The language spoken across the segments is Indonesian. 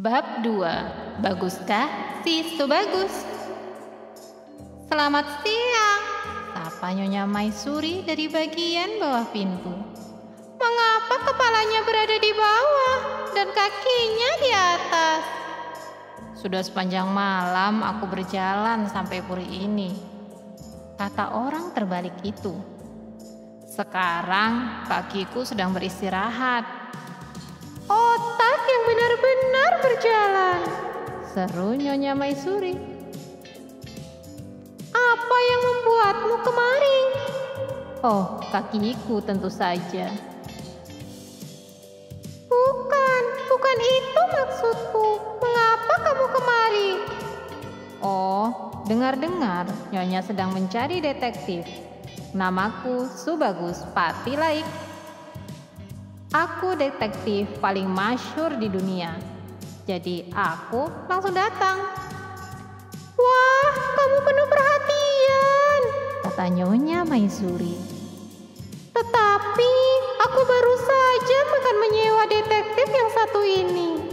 Bab 2. Baguskah si Subbagus? Selamat siang, sapa Nyonya Maisuri dari bagian bawah pintu. Mengapa kepalanya berada di bawah dan kakinya di atas? Sudah sepanjang malam aku berjalan sampai puri ini, kata orang terbalik itu. Sekarang kakiku sedang beristirahat. Otak yang benar-benar berjalan, seru Nyonya Maisuri. Apa yang membuatmu kemari? Oh, kakiku tentu saja. Bukan itu maksudku. Mengapa kamu kemari? Oh, dengar-dengar Nyonya sedang mencari detektif. Namaku Subbagus Patilaik. Aku detektif paling masyhur di dunia. Jadi aku langsung datang. Wah, kamu penuh perhatian, kata Nyonya Maisuri. Tetapi aku baru saja akan menyewa detektif yang satu ini.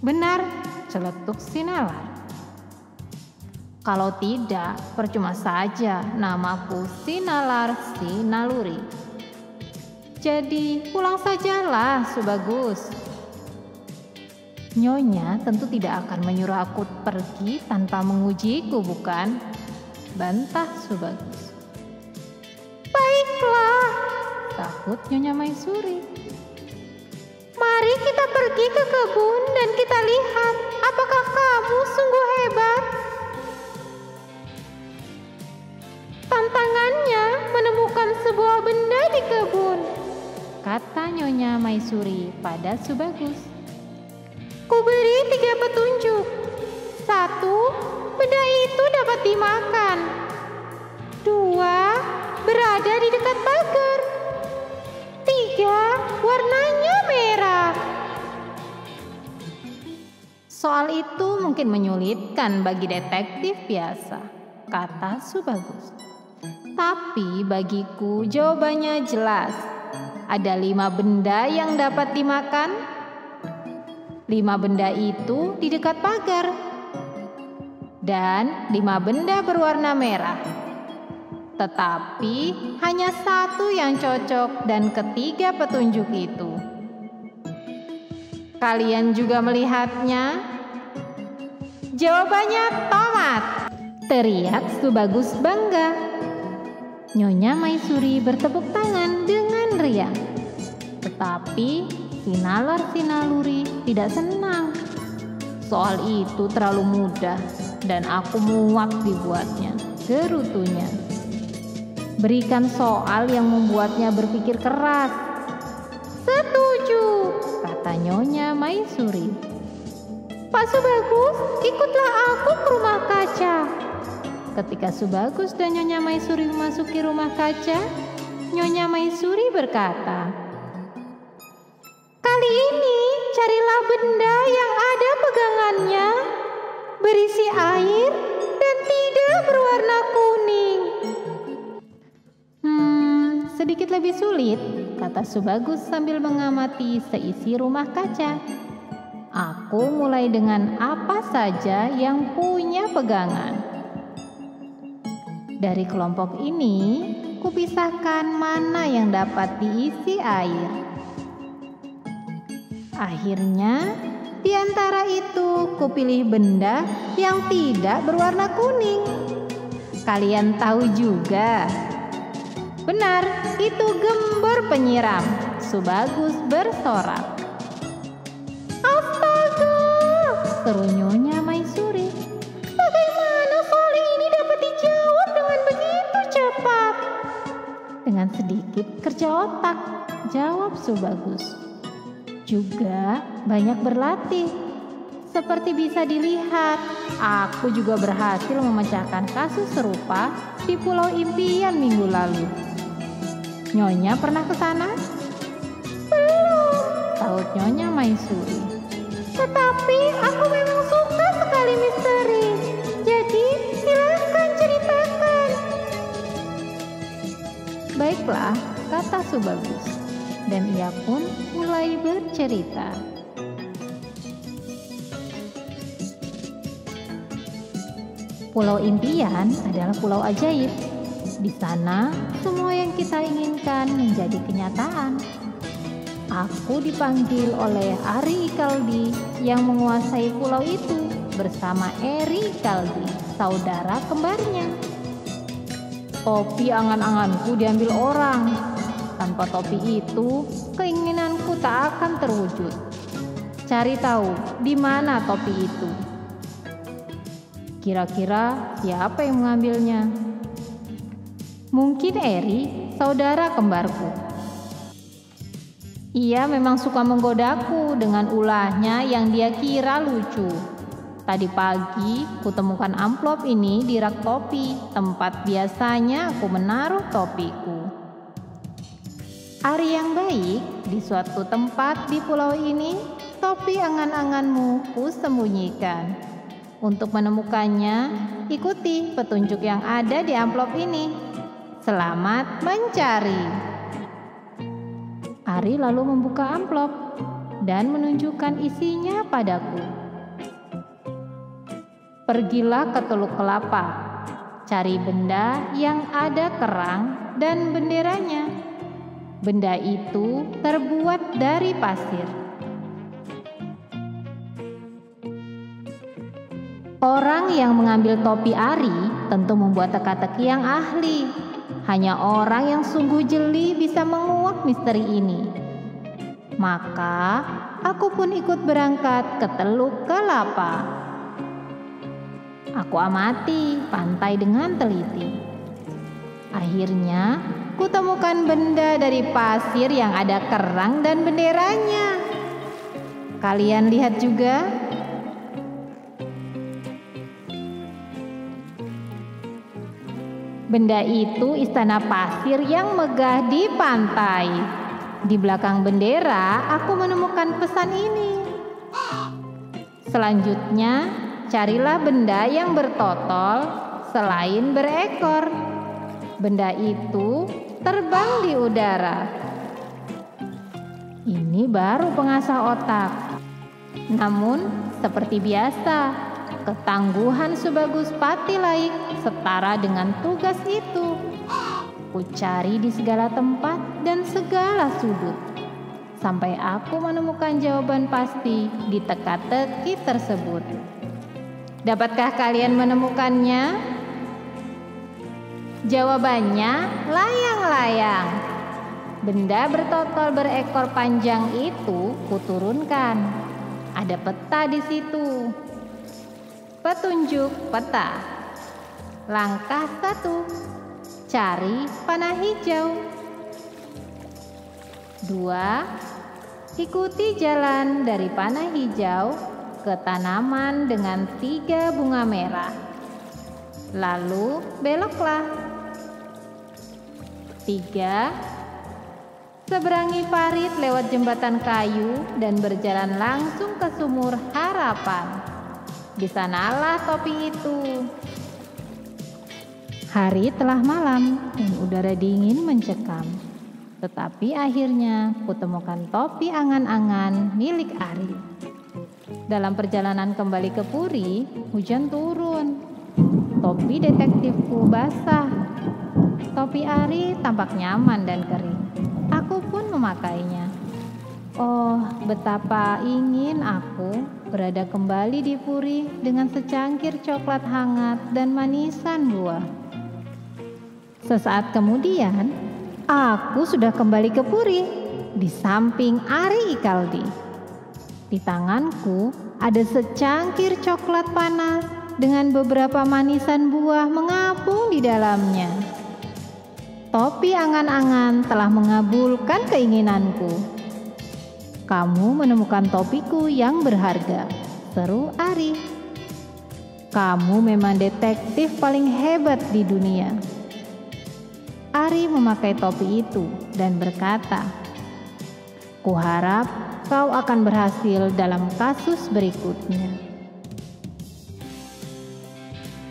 Benar, celetuk si nalar. Kalau tidak, percuma saja namaku si nalar si naluri. Jadi pulang sajalah Subbagus. Nyonya tentu tidak akan menyuruh aku pergi tanpa mengujiku, bukan? Bantah Subbagus. Baiklah, sahut Nyonya Maisuri. Mari kita pergi ke kebun dan kita lihat apakah kamu sungguh hebat. Tantangannya menemukan sebuah benda di kebun, kata Nyonya Maisuri pada Subbagus. Kuberi 3 petunjuk. 1. Benda itu dapat dimakan. 2. Berada di dekat pagar. 3. Warnanya merah. Soal itu mungkin menyulitkan bagi detektif biasa, kata Subbagus. Tapi bagiku jawabannya jelas. Ada 5 benda yang dapat dimakan. 5 benda itu di dekat pagar. Dan 5 benda berwarna merah. Tetapi hanya 1 yang cocok dan ketiga petunjuk itu. Kalian juga melihatnya? Jawabannya tomat, teriak Subbagus bangga. Nyonya Maisuri bertepuk tangan dengan riang. Tetapi si nalar si naluri tidak senang. Soal itu terlalu mudah dan aku muak dibuatnya, gerutunya. Berikan soal yang membuatnya berpikir keras. Setuju, kata Nyonya Maisuri. Pak Subbagus, ikutlah aku ke rumah kaca. Ketika Subbagus dan Nyonya Maisuri memasuki rumah kaca, Nyonya Maisuri berkata, kali ini carilah benda yang ada pegangannya, berisi air dan tidak berwarna kuning. Sedikit lebih sulit, kata Subbagus sambil mengamati seisi rumah kaca. Aku mulai dengan apa saja yang punya pegangan. Dari kelompok ini, kupisahkan mana yang dapat diisi air. Akhirnya, di antara itu kupilih benda yang tidak berwarna kuning. Kalian tahu juga. Benar, itu gembor penyiram. Subbagus bersorak. Astaga, seru Nyonya Maisuri. Bagaimana soal ini dapat dijawab dengan begitu cepat? Dengan sedikit kerja otak, jawab Subbagus. Juga banyak berlatih. Seperti bisa dilihat, aku juga berhasil memecahkan kasus serupa di Pulau Impian minggu lalu. Nyonya pernah ke sana? Belum, sahut Nyonya Maisuri. Tetapi aku memang suka sekali misteri. Jadi silakan ceritakan. Baiklah, kata Subbagus. Dan ia pun mulai bercerita. Pulau impian adalah pulau ajaib. Di sana, semua yang kita inginkan menjadi kenyataan. Aku dipanggil oleh Ari Ikaldi yang menguasai pulau itu bersama Eri Ikaldi, saudara kembarnya. Topi angan-anganku diambil orang. Tanpa topi itu, keinginanku tak akan terwujud. Cari tahu di mana topi itu. Kira-kira siapa yang mengambilnya? Mungkin Eri, saudara kembarku. Ia memang suka menggodaku dengan ulahnya yang dia kira lucu. Tadi pagi, kutemukan amplop ini di rak topi, tempat biasanya aku menaruh topiku. Ari yang baik, di suatu tempat di pulau ini, topi angan-anganmu kusembunyikan. Untuk menemukannya, ikuti petunjuk yang ada di amplop ini. Selamat mencari. Ari lalu membuka amplop dan menunjukkan isinya padaku. Pergilah ke Teluk Kelapa, cari benda yang ada kerang dan benderanya. Benda itu terbuat dari pasir. Orang yang mengambil topi Ari tentu membuat teka-teki yang ahli. Hanya orang yang sungguh jeli bisa menguak misteri ini. Maka aku pun ikut berangkat ke Teluk Kelapa. Aku amati pantai dengan teliti. Akhirnya, kutemukan benda dari pasir yang ada kerang dan benderanya. Kalian lihat juga? Benda itu istana pasir yang megah di pantai. Di belakang bendera, aku menemukan pesan ini. Selanjutnya, carilah benda yang bertotol selain berekor. Benda itu terbang di udara. Ini baru pengasah otak. Namun, seperti biasa, ketangguhan Subagus's Patilaik setara dengan tugas itu. Ku cari di segala tempat dan segala sudut, sampai aku menemukan jawaban pasti di teka-teki tersebut. Dapatkah kalian menemukannya? Jawabannya layang-layang. Benda bertotol berekor panjang itu kuturunkan. Ada peta di situ. Petunjuk peta. Langkah 1, cari panah hijau. 2, ikuti jalan dari panah hijau ke tanaman dengan 3 bunga merah. Lalu beloklah. 3, seberangi parit lewat jembatan kayu dan berjalan langsung ke sumur harapan. Di sanalah topi itu. Hari telah malam dan udara dingin mencekam. Tetapi akhirnya kutemukan topi angan-angan milik Ari. Dalam perjalanan kembali ke Puri, hujan turun. Topi detektifku basah. Topi Ari tampak nyaman dan kering. Aku pun memakainya. Oh, betapa ingin aku berada kembali di Puri dengan secangkir coklat hangat dan manisan buah. Sesaat kemudian, aku sudah kembali ke Puri di samping Ari Ikaldi. Di tanganku ada secangkir coklat panas dengan beberapa manisan buah mengapung di dalamnya. Topi angan-angan telah mengabulkan keinginanku. Kamu menemukan topiku yang berharga, seru Ari. Kamu memang detektif paling hebat di dunia. Ari memakai topi itu dan berkata, "Kuharap kau akan berhasil dalam kasus berikutnya."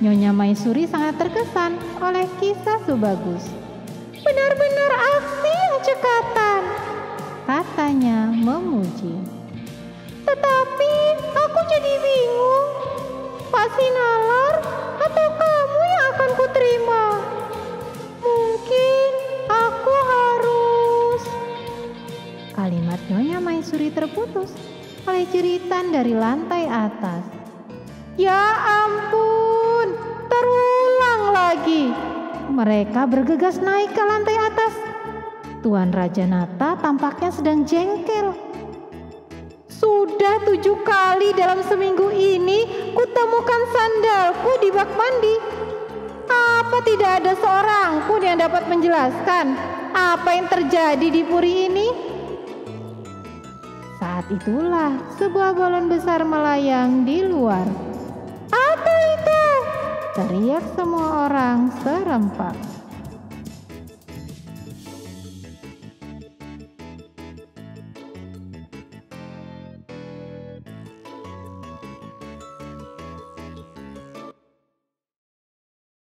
Nyonya Maisuri sangat terkesan oleh kisah Subagus. "Benar-benar aksi yang cekatan," katanya memuji. "Tetapi aku jadi bingung. Pak Sinalar, atau kamu yang akan kuterima? Mungkin aku harus... Kalimat Nyonya Maisuri terputus oleh jeritan dari lantai atas. Ya ampun, terulang lagi. Mereka bergegas naik ke lantai atas. Tuan Raja Nata tampaknya sedang jengkel. Sudah 7 kali dalam seminggu ini kutemukan sandalku di bak mandi. Apa tidak ada seorang pun yang dapat menjelaskan apa yang terjadi di puri ini? Saat itulah sebuah balon besar melayang di luar. Apa itu? Teriak semua orang serempak.